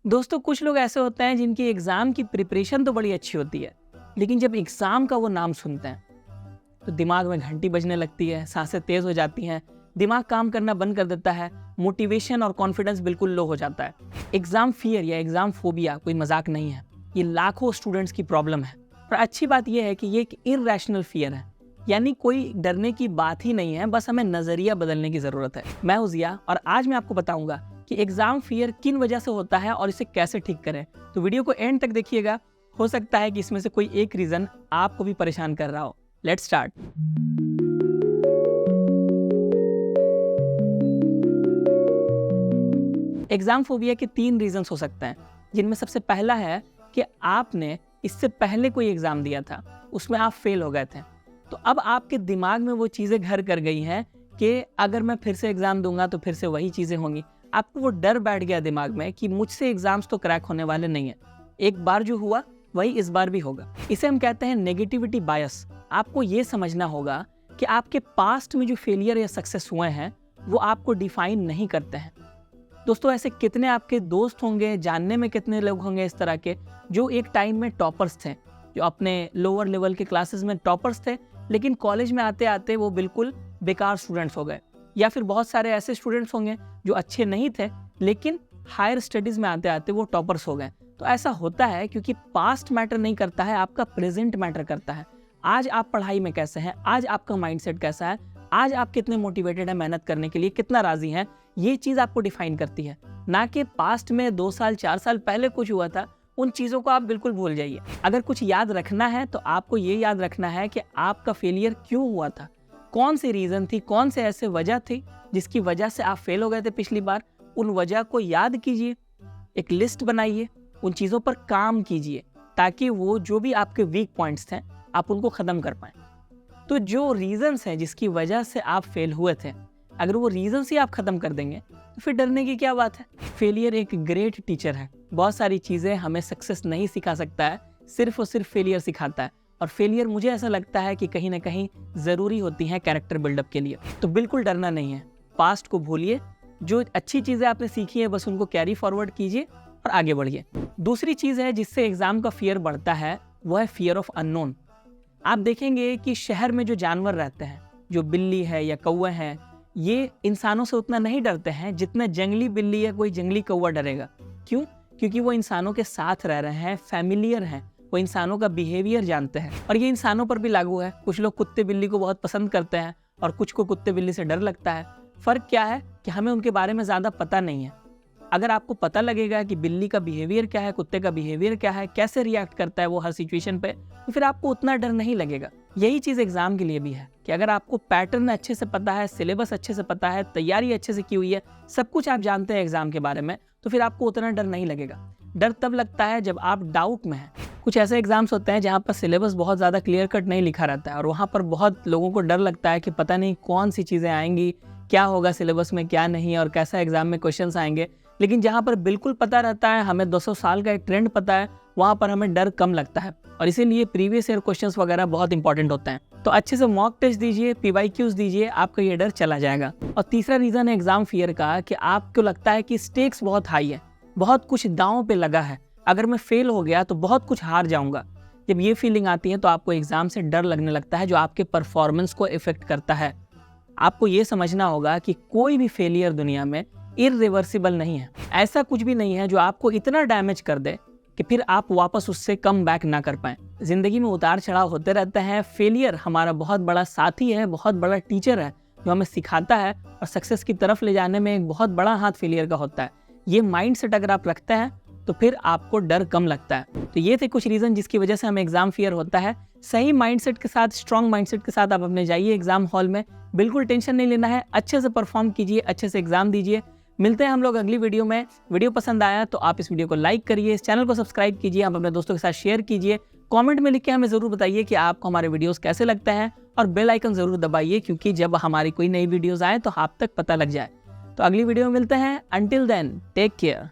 दोस्तों कुछ लोग ऐसे होते हैं जिनकी एग्जाम की प्रिपरेशन तो बड़ी अच्छी होती है, लेकिन जब एग्जाम का वो नाम सुनते हैं तो दिमाग में घंटी बजने लगती है, सांसें तेज हो जाती हैं, दिमाग काम करना बंद कर देता है, मोटिवेशन और कॉन्फिडेंस बिल्कुल लो हो जाता है। एग्जाम फियर या एग्जाम फोबिया कोई मजाक नहीं है, ये लाखों स्टूडेंट्स की प्रॉब्लम है। और अच्छी बात यह है कि ये एक इररेशनल फियर है, यानी कोई डरने की बात ही नहीं है, बस हमें नजरिया बदलने की जरूरत है। मैं हूं जिया और आज मैं आपको बताऊंगा कि एग्जाम फियर किन वजह से होता है और इसे कैसे ठीक करें। तो वीडियो को एंड तक देखिएगा, हो सकता है कि इसमें से कोई एक रीजन आपको भी परेशान कर रहा हो। Let's start. एग्जाम फोबिया के 3 रीजंस हो सकते हैं, जिनमें सबसे पहला है कि आपने इससे पहले कोई एग्जाम दिया था, उसमें आप फेल हो गए थे। तो अब आपके दिमाग में वो चीजें घर कर गई हैं कि अगर मैं फिर से एग्जाम दूंगा तो फिर से वही चीजें होंगी। आपको वो डर बैठ गया दिमाग में कि मुझसे एग्जाम्स तो क्रैक होने वाले नहीं है, एक बार जो हुआ वही इस बार भी होगा। इसे हम कहते हैं नेगेटिविटी बायस। आपको ये समझना होगा कि आपके पास्ट में जो फेलियर या सक्सेस हुए हैं वो आपको डिफाइन नहीं करते हैं। दोस्तों ऐसे कितने आपके दोस्त होंगे, जानने में कितने लोग होंगे इस तरह के जो एक टाइम में टॉपर्स थे, जो अपने लोअर लेवल के क्लासेस में टॉपर्स थे, लेकिन कॉलेज में आते आते वो बिल्कुल बेकार स्टूडेंट्स हो गए। या फिर बहुत सारे ऐसे स्टूडेंट्स होंगे जो अच्छे नहीं थे, लेकिन हायर स्टडीज में आते आते वो टॉपर्स हो गए। तो ऐसा होता है क्योंकि पास्ट मैटर नहीं करता है, आपका प्रेजेंट मैटर करता है। आज आप पढ़ाई में कैसे हैं, आज आपका माइंडसेट कैसा है, आज आप कितने मोटिवेटेड हैं मेहनत करने के लिए, कितना राजी हैं, ये चीज आपको डिफाइन करती है, ना कि पास्ट में 2 साल 4 साल पहले कुछ हुआ था। उन चीजों को आप बिल्कुल भूल जाइए। अगर कुछ याद रखना है तो आपको ये याद रखना है कि आपका फेलियर क्यों हुआ था, कौन सी रीजन थी, कौन से ऐसे वजह थी जिसकी वजह से आप फेल हो गए थे पिछली बार। उन वजह को याद कीजिए, एक लिस्ट बनाइए, उन चीजों पर काम कीजिए ताकि वो जो भी आपके वीक पॉइंट्स थे आप उनको खत्म कर पाए। तो जो रीजंस हैं जिसकी वजह से आप फेल हुए थे, अगर वो रीजंस ही आप खत्म कर देंगे तो फिर डरने की क्या बात है। फेलियर एक ग्रेट टीचर है। बहुत सारी चीजें हमें सक्सेस नहीं सिखा सकता है, सिर्फ और सिर्फ फेलियर सिखाता है। और फेलियर मुझे ऐसा लगता है कि कहीं ना कहीं जरूरी होती है कैरेक्टर बिल्डअप के लिए। तो बिल्कुल डरना नहीं है, पास्ट को भूलिए, जो अच्छी चीजें आपने सीखी है बस उनको कैरी फॉरवर्ड कीजिए और आगे बढ़िए। दूसरी चीज है जिससे एग्जाम का फियर बढ़ता है, वो है फियर ऑफ अननोन। आप देखेंगे कि शहर में जो जानवर रहते हैं, जो बिल्ली है या कौवा है, ये इंसानों से उतना नहीं डरते हैं जितना जंगली बिल्ली या कोई जंगली कौवा डरेगा। क्यों? क्योंकि वो इंसानों के साथ रह रहे हैं, फैमिलियर हैं, वो इंसानों का बिहेवियर जानते हैं। और ये इंसानों पर भी लागू है। कुछ लोग कुत्ते बिल्ली को बहुत पसंद करते हैं और कुछ को कुत्ते बिल्ली से डर लगता है। फर्क क्या है कि हमें उनके बारे में ज्यादा पता नहीं है। अगर आपको पता लगेगा कि बिल्ली का बिहेवियर क्या है, कुत्ते का बिहेवियर क्या है, कैसे रिएक्ट करता है वो हर सिचुएशन पे, तो फिर आपको उतना डर नहीं लगेगा। यही चीज एग्जाम के लिए भी है कि अगर आपको पैटर्न अच्छे से पता है, सिलेबस अच्छे से पता है, तैयारी अच्छे से की हुई है, सब कुछ आप जानते हैं एग्जाम के बारे में, तो फिर आपको उतना डर नहीं लगेगा। डर तब लगता है जब आप डाउट में हैं। कुछ ऐसे एग्जाम्स होते हैं जहाँ पर सिलेबस बहुत ज़्यादा क्लियर कट नहीं लिखा रहता है और वहाँ पर बहुत लोगों को डर लगता है कि पता नहीं कौन सी चीज़ें आएंगी, क्या होगा सिलेबस में, क्या नहीं, और कैसा एग्जाम में क्वेश्चंस आएंगे। लेकिन जहाँ पर बिल्कुल पता रहता है, हमें 200 साल का एक ट्रेंड पता है, वहाँ पर हमें डर कम लगता है। और इसीलिए प्रीवियस ईयर क्वेश्चंस वगैरह बहुत इंपॉर्टेंट होते हैं। तो अच्छे से मॉक टेस्ट दीजिए, PYQs दीजिए, आपका ये डर चला जाएगा। और तीसरा रीज़न है एग्जाम फियर का कि आपको लगता है कि स्टेक्स बहुत हाई है, बहुत कुछ दांव पे लगा है, अगर मैं फेल हो गया तो बहुत कुछ हार जाऊंगा। जब ये फीलिंग आती है तो आपको एग्जाम से डर लगने लगता है, जो आपके परफॉर्मेंस को इफेक्ट करता है। आपको ये समझना होगा कि कोई भी फेलियर दुनिया में इरिवर्सिबल नहीं है। ऐसा कुछ भी नहीं है जो आपको इतना डैमेज कर दे कि फिर आप वापस उससे कम बैक ना कर पाएं। जिंदगी में उतार चढ़ाव होते रहते हैं। फेलियर हमारा बहुत बड़ा साथी है, बहुत बड़ा टीचर है जो हमें सिखाता है और सक्सेस की तरफ ले जाने में एक बहुत बड़ा हाथ फेलियर का होता है। ये माइंडसेट अगर आप रखते हैं तो फिर आपको डर कम लगता है। तो ये थे कुछ रीजन जिसकी वजह से हमें एग्जाम फियर होता है। सही माइंडसेट के साथ, स्ट्रॉन्ग माइंडसेट के साथ आप अपने जाइए एग्जाम हॉल में, बिल्कुल टेंशन नहीं लेना है, अच्छे से परफॉर्म कीजिए, अच्छे से एग्जाम दीजिए। मिलते हैं हम लोग अगली वीडियो में। वीडियो पसंद आया तो आप इस वीडियो को लाइक करिए, इस चैनल को सब्सक्राइब कीजिए, आप अपने दोस्तों के साथ शेयर कीजिए। कमेंट में लिख के हमें जरूर बताइए कि आपको हमारे वीडियोस कैसे लगते हैं और बेल आइकन जरूर दबाइए, क्योंकि जब हमारी कोई नई वीडियोस आए तो आप तक पता लग जाए। तो अगली वीडियो में मिलते हैं। Until then take care.